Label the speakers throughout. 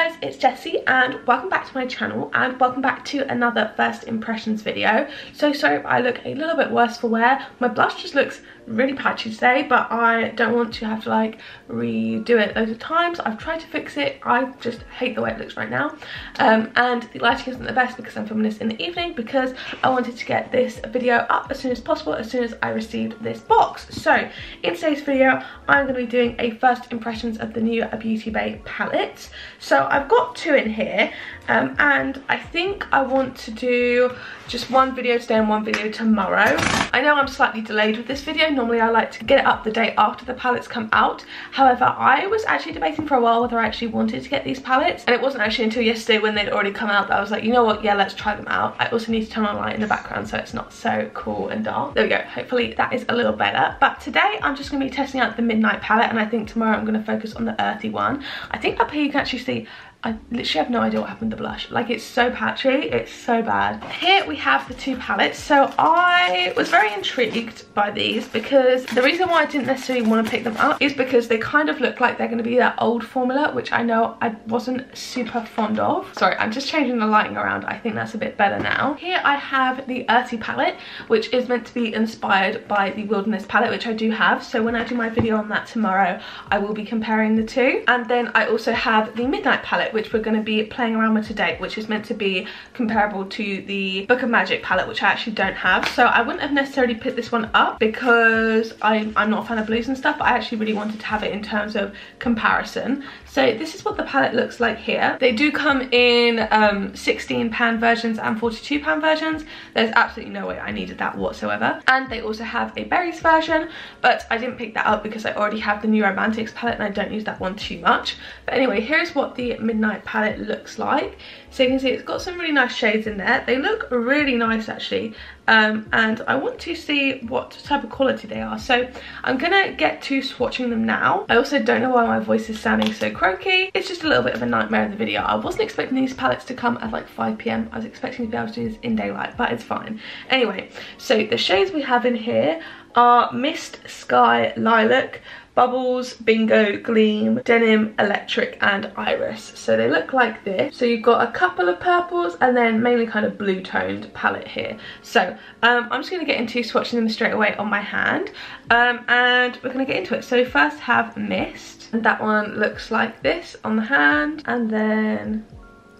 Speaker 1: guys, it's Jessie and welcome back to my channel and welcome back to another first impressions video. So sorry if I look a little bit worse for wear. My blush just looks really patchy today, but I don't want to have to like redo it loads of times. I've tried to fix it. I just hate the way it looks right now, and the lighting isn't the best because I'm filming this in the evening because I wanted to get this video up as soon as possible as soon as I received this box. So in today's video I'm going to be doing a first impressions of the new Beauty Bay palette. So I've got two in here, and I think I want to do just one video today and one video tomorrow. I know I'm slightly delayed with this video. Normally I like to get it up the day after the palettes come out. However, I was actually debating for a while whether I actually wanted to get these palettes, and it wasn't actually until yesterday when they'd already come out that I was like, you know what, yeah, let's try them out. I also need to turn on light in the background so it's not so cool and dark. There we go, hopefully that is a little better. But today I'm just going to be testing out the Midnight palette, and I think tomorrow I'm going to focus on the earthy one. I think up here you can actually see I literally have no idea what happened to the blush. Like, it's so patchy, it's so bad. Here we have the two palettes. So I was very intrigued by these because the reason why I didn't necessarily want to pick them up is because they kind of look like they're going to be that old formula, which I know I wasn't super fond of. Sorry, I'm just changing the lighting around. I think that's a bit better now. Here I have the Earthy palette, which is meant to be inspired by the Wilderness palette, which I do have. So when I do my video on that tomorrow, I will be comparing the two. And then I also have the Midnight palette, which we're going to be playing around with today, which is meant to be comparable to the Book of Magic palette, which I actually don't have. So I wouldn't have necessarily picked this one up because I'm not a fan of blues and stuff, but I actually really wanted to have it in terms of comparison. So this is what the palette looks like here. They do come in 16 pan versions and 42 pan versions. There's absolutely no way I needed that whatsoever. And they also have a berries version, but I didn't pick that up because I already have the New Romantics palette and I don't use that one too much. But anyway, here's what the Midnight palette looks like. So you can see it's got some really nice shades in there. They look really nice actually, and I want to see what type of quality they are. So I'm gonna get to swatching them now. I also don't know why my voice is sounding so croaky. It's just a little bit of a nightmare in the video. I wasn't expecting these palettes to come at like 5 PM. I was expecting to be able to do this in daylight, but it's fine. Anyway, so the shades we have in here are Mist, Sky, Lilac, Bubbles, Bingo, Gleam, Denim, Electric and Iris. So they look like this. So you've got a couple of purples and then mainly kind of blue toned palette here. So I'm just going to get into swatching them straight away on my hand, and we're going to get into it. So first have Mist, and that one looks like this on the hand, and then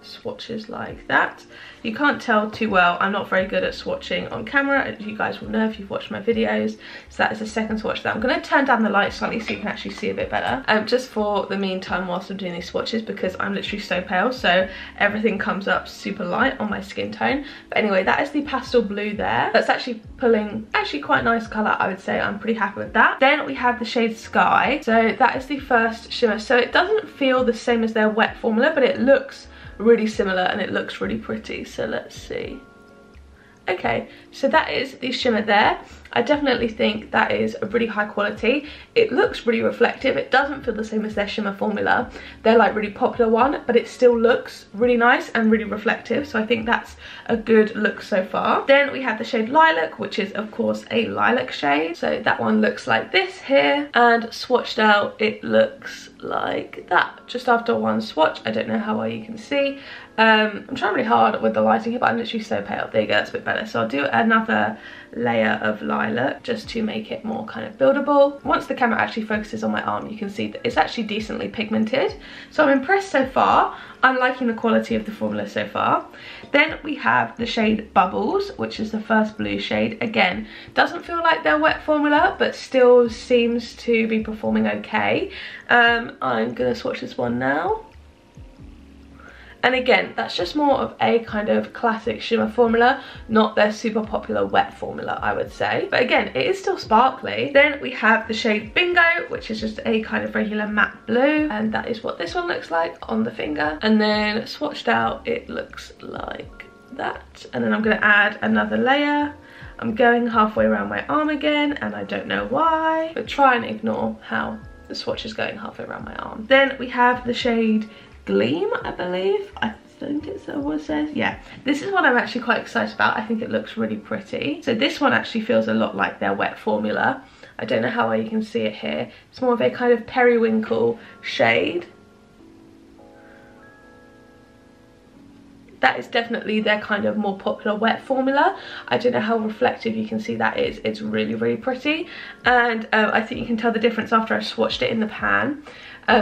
Speaker 1: swatches like that. You can't tell too well. I'm not very good at swatching on camera, as you guys will know if you've watched my videos. So that is the second swatch that I'm going to turn down the light slightly so you can actually see a bit better, just for the meantime whilst I'm doing these swatches, because I'm literally so pale, so everything comes up super light on my skin tone. But anyway, that is the pastel blue there. That's actually pulling quite a nice colour, I would say. I'm pretty happy with that. Then we have the shade Sky. So that is the first shimmer. So it doesn't feel the same as their wet formula, but it looks really similar and it looks really pretty. So let's see. Okay, so that is the shimmer there. I definitely think that is a really high quality. It looks really reflective. It doesn't feel the same as their shimmer formula. They're like really popular one, but it still looks really nice and really reflective. So I think that's a good look so far. Then we have the shade Lilac, which is of course a lilac shade. So that one looks like this here, and swatched out it looks like that. Just after one swatch, I don't know how well you can see. I'm trying really hard with the lighting here, but I'm literally so pale. There you go, that's a bit better. So I'll do another layer of lilac just to make it more kind of buildable. Once the camera actually focuses on my arm, you can see that it's actually decently pigmented. So I'm impressed so far. I'm liking the quality of the formula so far. Then we have the shade Bubbles, which is the first blue shade. Again, doesn't feel like their wet formula, but still seems to be performing okay. I'm gonna swatch this one now. And again, that's just more of a kind of classic shimmer formula, not their super popular wet formula, I would say. But again, it is still sparkly. Then we have the shade Bingo, which is just a kind of regular matte blue. And that is what this one looks like on the finger. And then swatched out, it looks like that. And then I'm gonna add another layer. I'm going halfway around my arm again, and I don't know why, but try and ignore how the swatch is going halfway around my arm. Then we have the shade Gleam, I believe. I think it's what it says. Yeah, this is one I'm actually quite excited about. I think it looks really pretty. So this one actually feels a lot like their wet formula. I don't know how well you can see it here. It's more of a kind of periwinkle shade. That is definitely their kind of more popular wet formula. I don't know how reflective you can see that is. It's really, really pretty. And I think you can tell the difference after I swatched it in the pan.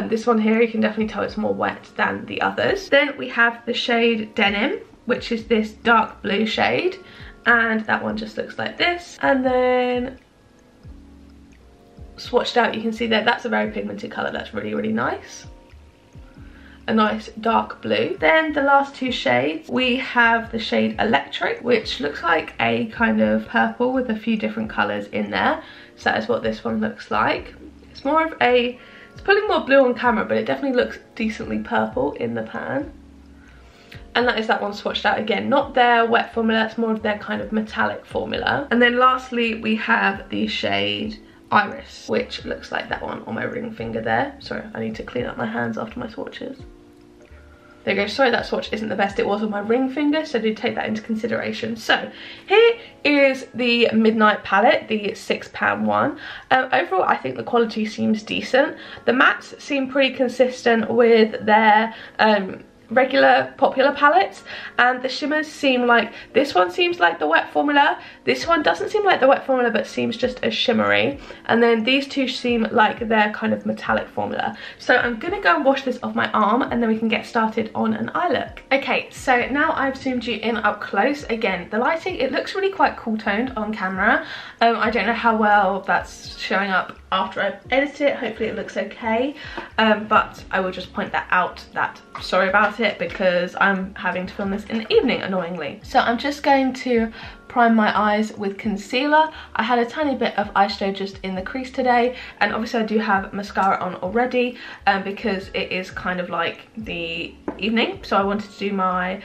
Speaker 1: This one here, you can definitely tell it's more wet than the others. Then we have the shade Denim, which is this dark blue shade. And that one just looks like this. And then swatched out, you can see that that's a very pigmented colour. That's really, really nice. A nice dark blue. Then the last two shades, we have the shade Electric, which looks like a kind of purple with a few different colours in there. So that is what this one looks like. It's more of a, it's pulling more blue on camera, but it definitely looks decently purple in the pan. And that is that one swatched out again. Not their wet formula, it's more of their kind of metallic formula. And then lastly, we have the shade Iris, which looks like that one on my ring finger there. Sorry, I need to clean up my hands after my swatches. There you go. Sorry, that swatch isn't the best. It was on my ring finger, so do take that into consideration. So here is the Midnight palette, the £6 one. Overall, I think the quality seems decent. The mattes seem pretty consistent with their regular popular palettes, and the shimmers seem like, this one seems like the wet formula, this one doesn't seem like the wet formula but seems just as shimmery, and then these two seem like their kind of metallic formula. So I'm gonna go and wash this off my arm and then we can get started on an eye look. Okay, so now I've zoomed you in up close. Again, the lighting, it looks really quite cool toned on camera. I don't know how well that's showing up after I've edited it. Hopefully it looks okay, but I will just point that out, that sorry about it, because I'm having to film this in the evening, annoyingly. So I'm just going to prime my eyes with concealer. I had a tiny bit of eyeshadow just in the crease today, and obviously I do have mascara on already because it is kind of like the evening, so I wanted to do my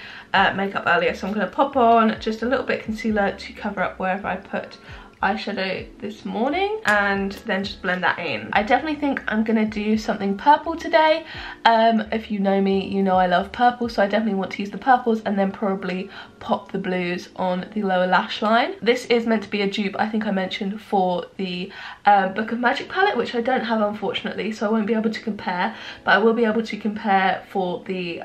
Speaker 1: makeup earlier. So I'm going to pop on just a little bit of concealer to cover up wherever I put eyeshadow this morning, and then just blend that in. I definitely think I'm gonna do something purple today. If you know me, you know I love purple, so I definitely want to use the purples and then probably pop the blues on the lower lash line. This is meant to be a dupe, I think I mentioned, for the Book of Magic palette, which I don't have unfortunately, so I won't be able to compare, but I will be able to compare for the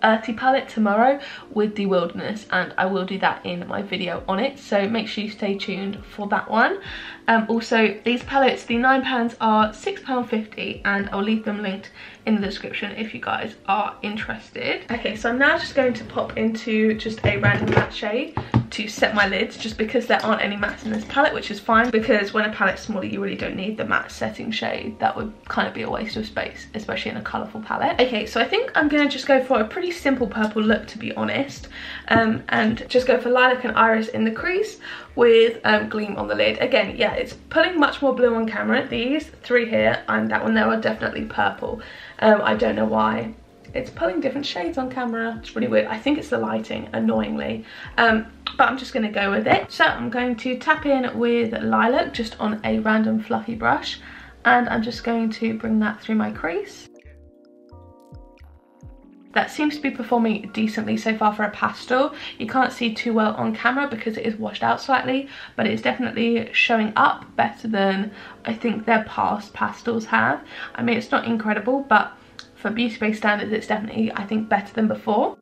Speaker 1: Earthy Palette tomorrow with the Wilderness, and I will do that in my video on it, so make sure you stay tuned for that one. Also, these palettes, the £9 are £6.50, and I'll leave them linked in the description if you guys are interested. Okay, so I'm now just going to pop into just a random matte shade to set my lids, just because there aren't any mattes in this palette, which is fine, because when a palette's smaller you really don't need the matte setting shade. That would kind of be a waste of space, especially in a colourful palette. Okay, so I think I'm going to just go for a pretty simple purple look, to be honest, and just go for Lilac and Iris in the crease with Gleam on the lid. Again, yeah, it's pulling much more blue on camera. These three here and that one there are definitely purple. I don't know why. It's pulling different shades on camera. It's really weird. I think it's the lighting, annoyingly. But I'm just going to go with it. So I'm going to tap in with Lilac just on a random fluffy brush, and I'm just going to bring that through my crease. That seems to be performing decently so far for a pastel. You can't see too well on camera because it is washed out slightly, but it's definitely showing up better than I think their past pastels have. I mean, it's not incredible, but for Beauty Bay standards, it's definitely, I think, better than before.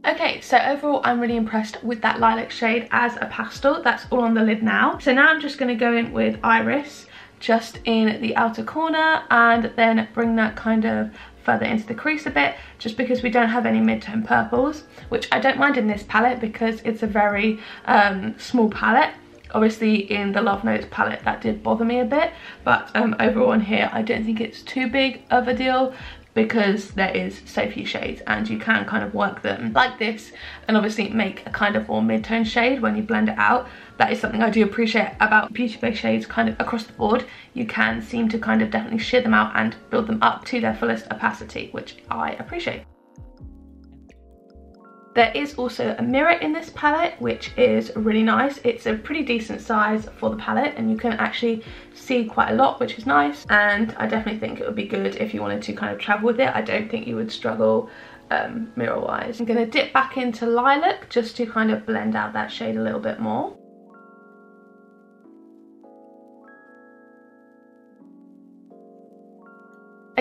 Speaker 1: Okay, so overall I'm really impressed with that Lilac shade as a pastel. That's all on the lid now. So now I'm just going to go in with Iris just in the outer corner, and then bring that kind of further into the crease a bit, just because we don't have any mid-tone purples, which I don't mind in this palette because it's a very small palette. Obviously in the Love Notes palette that did bother me a bit, but overall in here I don't think it's too big of a deal, because there is so few shades and you can kind of work them like this and obviously make a kind of more mid-tone shade when you blend it out. That is something I do appreciate about Beauty Bay shades kind of across the board. You can seem to kind of definitely sheer them out and build them up to their fullest opacity, which I appreciate. There is also a mirror in this palette, which is really nice. It's a pretty decent size for the palette and you can actually see quite a lot, which is nice. And I definitely think it would be good if you wanted to kind of travel with it. I don't think you would struggle mirror wise. I'm going to dip back into Lilac just to kind of blend out that shade a little bit more.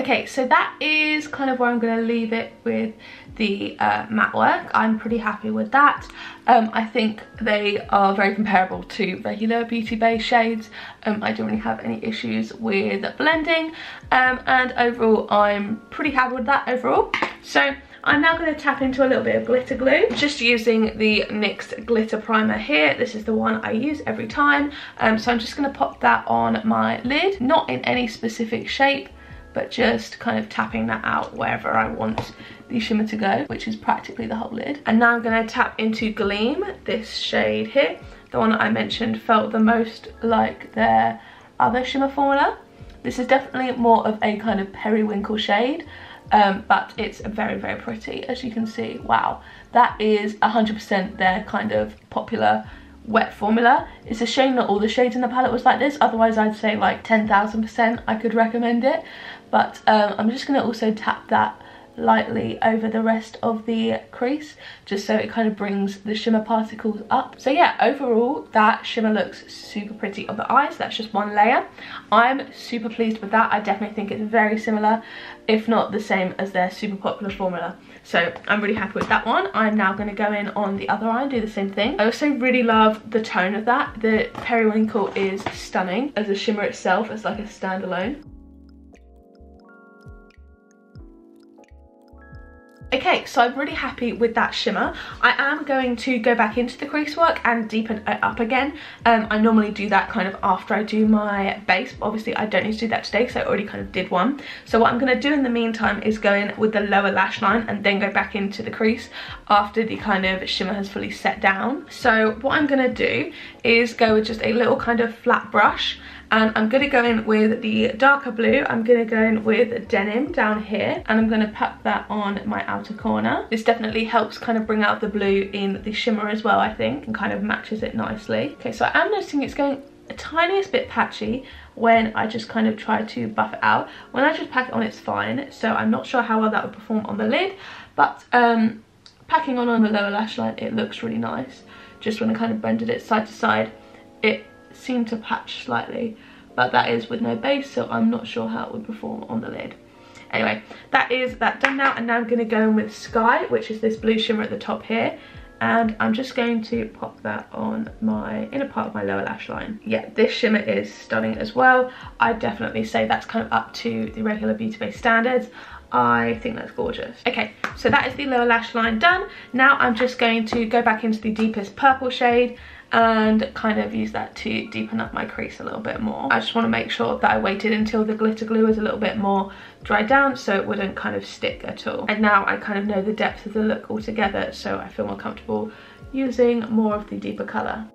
Speaker 1: Okay, so that is kind of where I'm going to leave it with the matte work. I'm pretty happy with that. I think they are very comparable to regular Beauty Bay shades. I don't really have any issues with blending, and overall I'm pretty happy with that overall. So I'm now going to tap into a little bit of glitter glue, just using the NYX glitter primer here. This is the one I use every time, so I'm just going to pop that on my lid, not in any specific shape, but just kind of tapping that out wherever I want the shimmer to go, which is practically the whole lid. And now I'm going to tap into Gleam, this shade here, the one that I mentioned felt the most like their other shimmer formula. This is definitely more of a kind of periwinkle shade, but it's very, very pretty, as you can see. Wow, that is 100% their kind of popular wet formula. It's a shame not all the shades in the palette was like this, otherwise I'd say like 10,000% I could recommend it. But I'm just going to also tap that lightly over the rest of the crease, just so it kind of brings the shimmer particles up. So yeah, overall that shimmer looks super pretty on the eyes. That's just one layer. I'm super pleased with that. I definitely think it's very similar, if not the same as their super popular formula. So I'm really happy with that one. I'm now going to go in on the other eye and do the same thing. I also really love the tone of that. The periwinkle is stunning as a shimmer itself, as like a standalone. Okay, so I'm really happy with that shimmer. I am going to go back into the crease work and deepen it up again. I normally do that kind of after I do my base, but obviously I don't need to do that today because I already kind of did one. So what I'm going to do in the meantime is go in with the lower lash line and then go back into the crease after the kind of shimmer has fully set down. So what I'm going to do is go with just a little kind of flat brush, and I'm going to go in with the darker blue. I'm going to go in with Denim down here, and I'm going to pack that on my outer corner. This definitely helps kind of bring out the blue in the shimmer as well, I think, and kind of matches it nicely. Okay, so I am noticing it's going a tiniest bit patchy when I just kind of try to buff it out. When I just pack it on, it's fine, so I'm not sure how well that would perform on the lid, but packing on the lower lash line, it looks really nice. Just when I kind of blended it side to side, it seemed to patch slightly, but that is with no base, so I'm not sure how it would perform on the lid. Anyway, that is that done now, and now I'm going to go in with Sky, which is this blue shimmer at the top here, and I'm just going to pop that on my inner part of my lower lash line. Yeah, this shimmer is stunning as well. I definitely say that's kind of up to the regular Beauty Bay standards. I think that's gorgeous. Okay, so that is the lower lash line done. Now I'm just going to go back into the deepest purple shade and kind of use that to deepen up my crease a little bit more. I just want to make sure that I waited until the glitter glue was a little bit more dried down so it wouldn't kind of stick at all. And now I kind of know the depth of the look altogether, so I feel more comfortable using more of the deeper colour.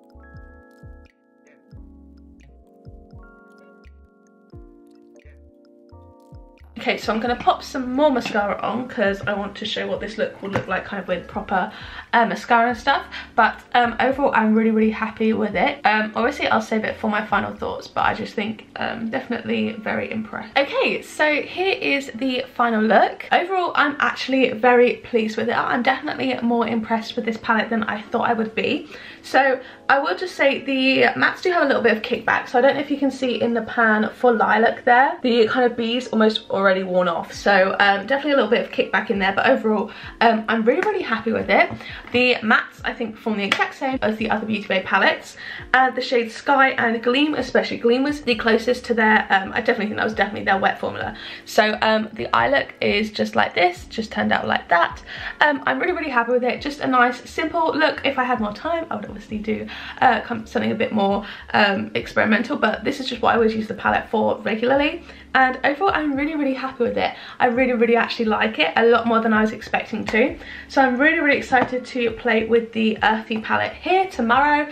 Speaker 1: Okay, so I'm going to pop some more mascara on because I want to show what this look will look like kind of with proper mascara and stuff. But overall, I'm really, really happy with it. Obviously, I'll save it for my final thoughts, but I just think definitely very impressed. Okay, so here is the final look. Overall, I'm actually very pleased with it. I'm definitely more impressed with this palette than I thought I would be. So I will just say the mattes do have a little bit of kickback. So I don't know if you can see in the pan for Lilac there, the kind of bees almost already worn off. So definitely a little bit of kickback in there, but overall I'm really, really happy with it. The mattes I think perform the exact same as the other Beauty Bay palettes. The shades Sky and Gleam, especially Gleam, was the closest to their, I definitely think that was definitely their wet formula. So the eye look is just like this, just turned out like that. I'm really, really happy with it. Just a nice, simple look. If I had more time, I would obviously do something a bit more experimental, but this is just what I always use the palette for regularly. And overall, I'm really, really happy with it. I really, really actually like it a lot more than I was expecting to. So I'm really, really excited to play with the Earthy palette here tomorrow.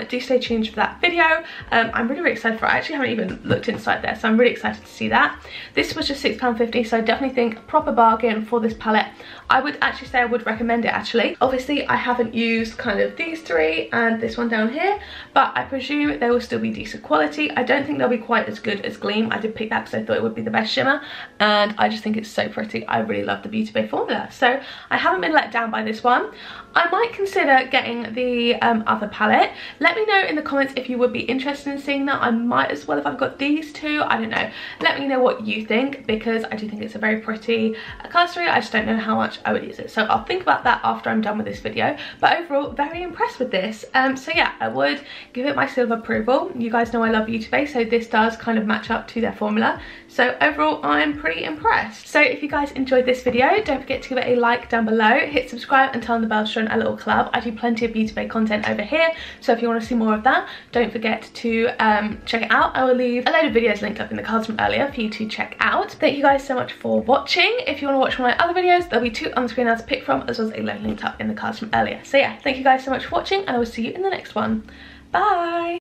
Speaker 1: Do stay tuned for that video. I'm really, really excited for it. I actually haven't even looked inside there, so I'm really excited to see that. This was just £6.50, so I definitely think proper bargain for this palette. I would actually say I would recommend it actually. Obviously, I haven't used kind of these three and this one down here, but I presume they will still be decent quality. I don't think they'll be quite as good as Gleam. I did pick that because also thought it would be the best shimmer, and I just think it's so pretty. I really love the Beauty Bay formula, so I haven't been let down by this one. I might consider getting the other palette. Let me know in the comments if you would be interested in seeing that. I might as well if I've got these two, I don't know. Let me know what you think, because I do think it's a very pretty colour story. I just don't know how much I would use it, so I'll think about that after I'm done with this video. But overall, very impressed with this. So yeah, I would give it my seal of approval. You guys know I love Beauty Bay, so this does kind of match up to their formula. So overall, I'm pretty impressed. So if you guys enjoyed this video, don't forget to give it a like down below, hit subscribe and turn on the bell to join a little club. I do plenty of Beauty Bay content over here, so if you want to see more of that, don't forget to check it out. I will leave a load of videos linked up in the cards from earlier for you to check out. Thank you guys so much for watching. If you want to watch one of my other videos, there'll be 2 on the screen now to pick from, as well as a load linked up in the cards from earlier. So yeah, thank you guys so much for watching, and I will see you in the next one. Bye!